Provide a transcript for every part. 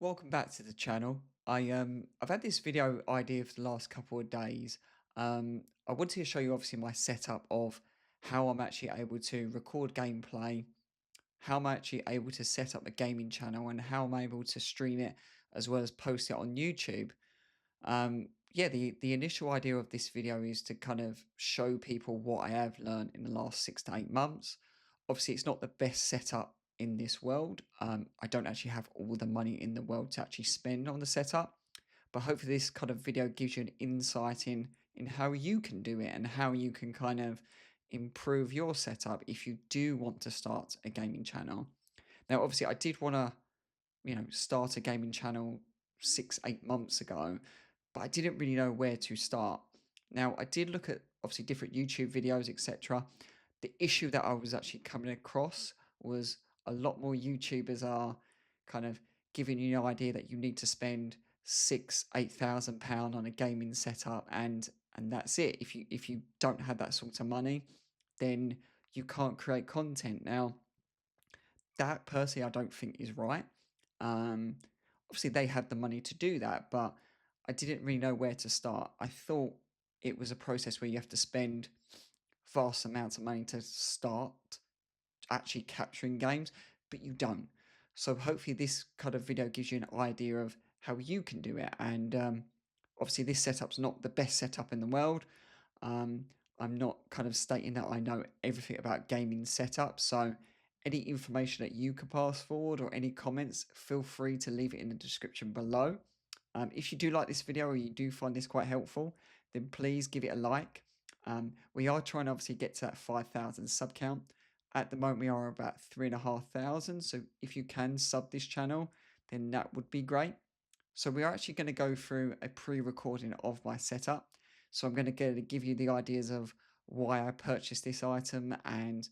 Welcome back to the channel. I've had this video idea for the last couple of days. I wanted to show you obviously my setup of how I'm actually able to record gameplay, how I'm actually able to set up a gaming channel, and how I'm able to stream it as well as post it on YouTube. Yeah, the initial idea of this video is to kind of show people what I have learned in the last 6 to 8 months. Obviously, it's not the best setup in this world. I don't actually have all the money in the world to actually spend on the setup, but hopefully, this kind of video gives you an insight in how you can do it and how you can kind of improve your setup if you do want to start a gaming channel. Now, obviously, I did want to start a gaming channel 6, 8 months ago, but I didn't really know where to start. Now, I did look at obviously different YouTube videos, etc. The issue that I was actually coming across was a lot more YouTubers are kind of giving you an idea that you need to spend 6, 8 thousand pound on a gaming setup and that's it. If you don't have that sort of money, then you can't create content. Now, that personally I don't think is right. Um, Obviously they have the money to do that, but I didn't really know where to start. I thought it was a process where you have to spend vast amounts of money to start actually capturing games, but you don't. So hopefully this kind of video gives you an idea of how you can do it. And obviously this setup's not the best setup in the world. Um, I'm not kind of stating that I know everything about gaming setup. So any information that you can pass forward or any comments, feel free to leave it in the description below. If you do like this video or you do find this quite helpful, then please give it a like. We are trying to obviously get to that 5,000 sub count. At the moment, we are about 3,500. So if you can sub this channel, then that would be great. So we are actually going to go through a pre-recording of my setup. So I'm going to give you the ideas of why I purchased this item and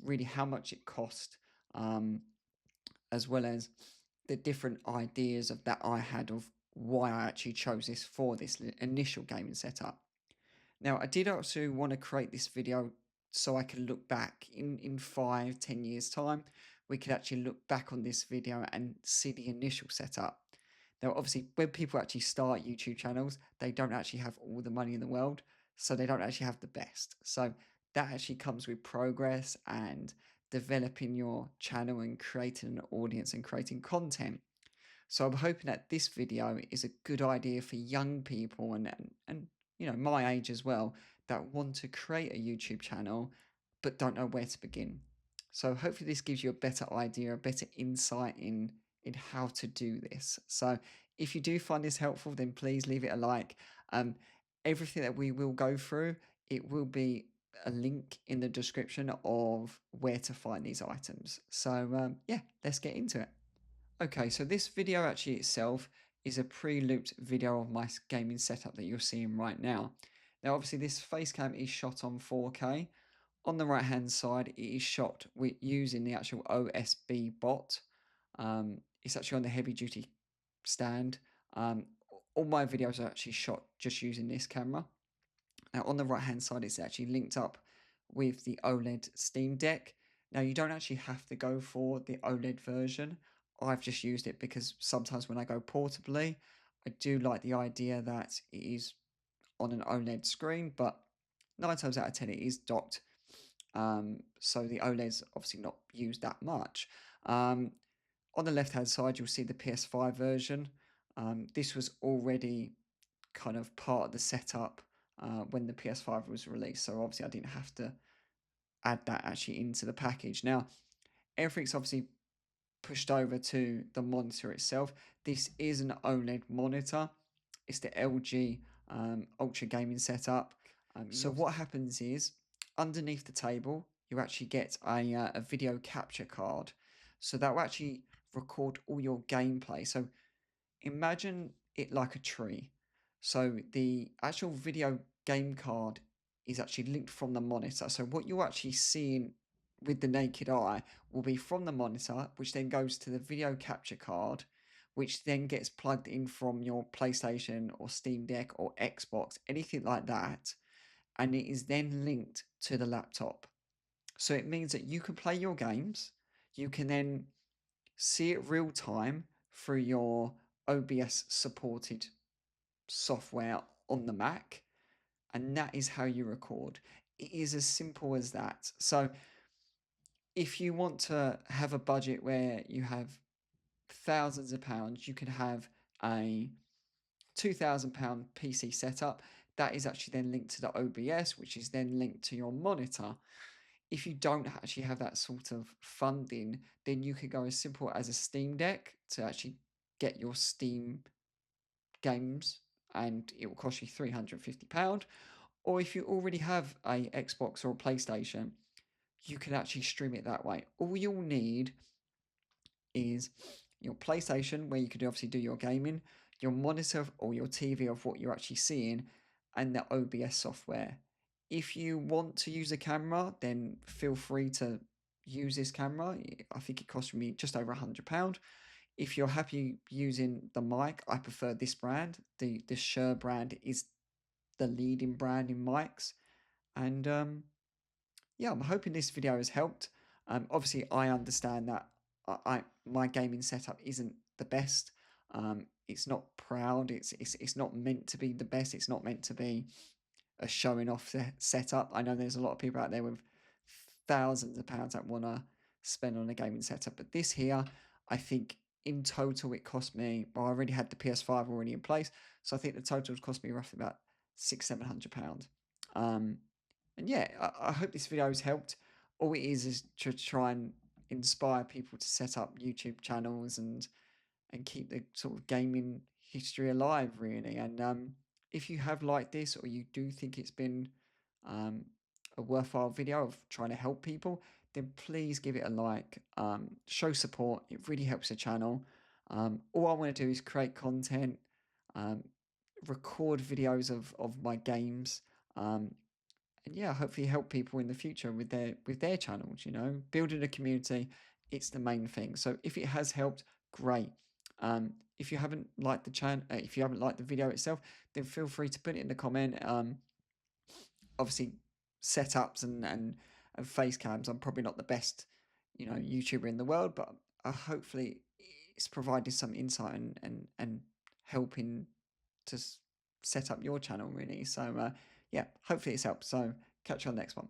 really how much it cost, um, as well as the different ideas of that I had of why I actually chose this for this initial gaming setup. Now, I did also want to create this video so I can look back in 5, 10 years time. We could actually look back on this video and see the initial setup. Now, obviously, when people actually start YouTube channels, they don't actually have all the money in the world, so they don't actually have the best. So that actually comes with progress and developing your channel and creating an audience and creating content. So I'm hoping that this video is a good idea for young people and my age as well that want to create a YouTube channel but don't know where to begin. So hopefully this gives you a better idea, a better insight in how to do this. So if you do find this helpful, then please leave it a like. Um, Everything that we will go through, it will be a link in the description of where to find these items. So yeah, let's get into it. Okay, so this video actually itself is a pre-looped video of my gaming setup that you're seeing right now. Now, obviously, this face cam is shot on 4K. On the right-hand side, it is shot with using the actual OSB bot. It's actually on the heavy-duty stand. All my videos are actually shot just using this camera. Now, on the right-hand side, it's actually linked up with the OLED Steam Deck. Now, you don't actually have to go for the OLED version. I've just used it because sometimes when I go portably, I do like the idea that it is on an OLED screen, but 9 times out of 10 it is docked. So the OLED's obviously not used that much. On the left-hand side, you'll see the PS5 version. This was already kind of part of the setup when the PS5 was released. So obviously I didn't have to add that actually into the package. Now, everything's obviously pushed over to the monitor itself. This is an OLED monitor. It's the LG Ultra Gaming setup. So what happens is underneath the table, you actually get a video capture card. So that will actually record all your gameplay. So imagine it like a tree. So the actual video game card is actually linked from the monitor. So what you're actually seeing with the naked eye will be from the monitor, which then goes to the video capture card, which then gets plugged in from your PlayStation or Steam Deck or Xbox, anything like that. And it is then linked to the laptop. So it means that you can play your games, you can then see it real time through your OBS supported software on the Mac, and that is how you record. It is as simple as that. So if you want to have a budget where you have thousands of pounds, you can have a £2,000 PC setup. That is actually then linked to the OBS, which is then linked to your monitor. If you don't actually have that sort of funding, then you could go as simple as a Steam Deck to actually get your Steam games, and it will cost you £350. Or if you already have a Xbox or a PlayStation, you can actually stream it that way. All you'll need is your PlayStation, where you could obviously do your gaming, your monitor or your TV of what you're actually seeing, and the OBS software. If you want to use a camera, then feel free to use this camera. I think it cost me just over £100. If you're happy using the mic, I prefer this brand. The Shure brand is the leading brand in mics, and yeah, I'm hoping this video has helped. Obviously, I understand that my gaming setup isn't the best. It's not proud. It's not meant to be the best. It's not meant to be a showing off setup. I know there's a lot of people out there with thousands of pounds that want to spend on a gaming setup, but this here, I think in total it cost me. Well, I already had the PS5 already in place, so I think the total cost me roughly about £600-700. Um, and yeah, I hope this video has helped. All it is to try and inspire people to set up YouTube channels and keep the sort of gaming history alive, really. And if you have liked this, or you do think it's been um, a worthwhile video of trying to help people, then please give it a like. Show support. It really helps the channel. All I want to do is create content, um, record videos of my games. And yeah, hopefully help people in the future with their channels. Building a community, it's the main thing. So if it has helped, great. If you haven't liked the channel, if you haven't liked the video itself, then feel free to put it in the comment. Obviously, setups and face cams, I'm probably not the best YouTuber in the world, but hopefully it's provided some insight and helping to set up your channel, really. So yeah, hopefully it's helped. So catch you on the next one.